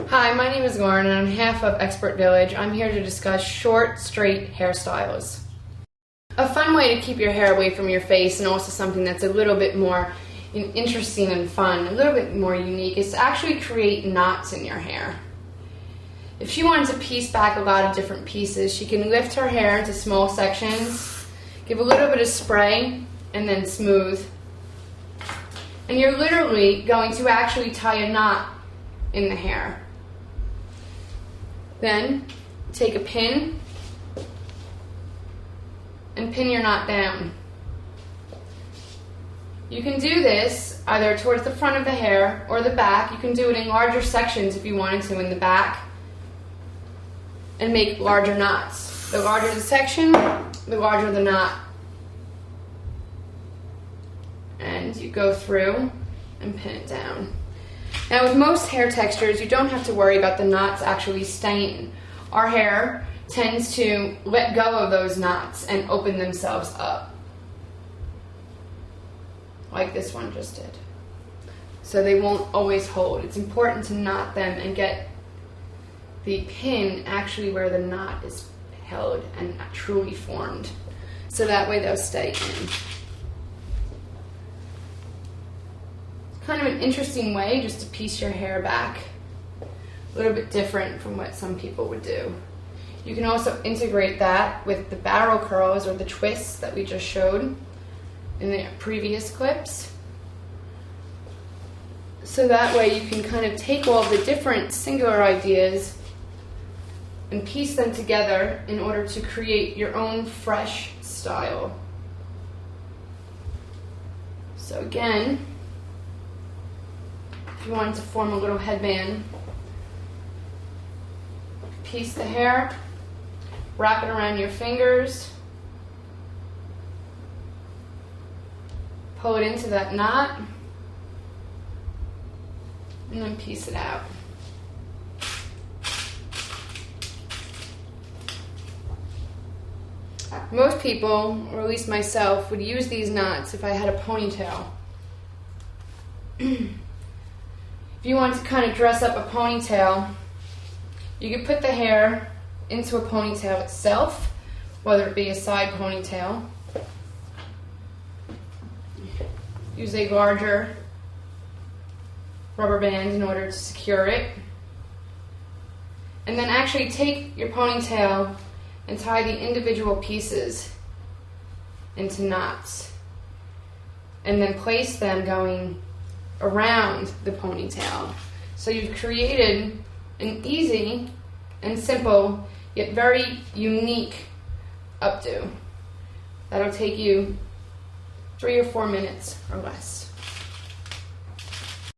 Hi, my name is Lauren and I'm half of Expert Village. I'm here to discuss short, straight hairstyles. A fun way to keep your hair away from your face, and also something that's a little bit more interesting and fun, a little bit more unique, is to actually create knots in your hair. If she wanted to piece back a lot of different pieces, she can lift her hair into small sections, give a little bit of spray, and then smooth. And you're literally going to actually tie a knot in the hair. Then take a pin and pin your knot down. You can do this either towards the front of the hair or the back. You can do it in larger sections if you wanted to in the back and make larger knots. The larger the section, the larger the knot. And you go through and pin it down. Now with most hair textures, you don't have to worry about the knots actually staying. Our hair tends to let go of those knots and open themselves up, like this one just did. So they won't always hold. It's important to knot them and get the pin actually where the knot is held and truly formed, so that way they'll stay in. Kind of an interesting way just to piece your hair back, a little bit different from what some people would do. You can also integrate that with the barrel curls or the twists that we just showed in the previous clips. So that way you can kind of take all the different singular ideas and piece them together in order to create your own fresh style. So again, if you wanted to form a little headband, piece the hair, wrap it around your fingers, pull it into that knot, and then piece it out. Most people, or at least myself, would use these knots if I had a ponytail. If you want to kind of dress up a ponytail, you could put the hair into a ponytail itself, whether it be a side ponytail. Use a larger rubber band in order to secure it. And then actually take your ponytail and tie the individual pieces into knots. And then place them going around the ponytail. So you've created an easy and simple yet very unique updo that'll take you 3 or 4 minutes or less.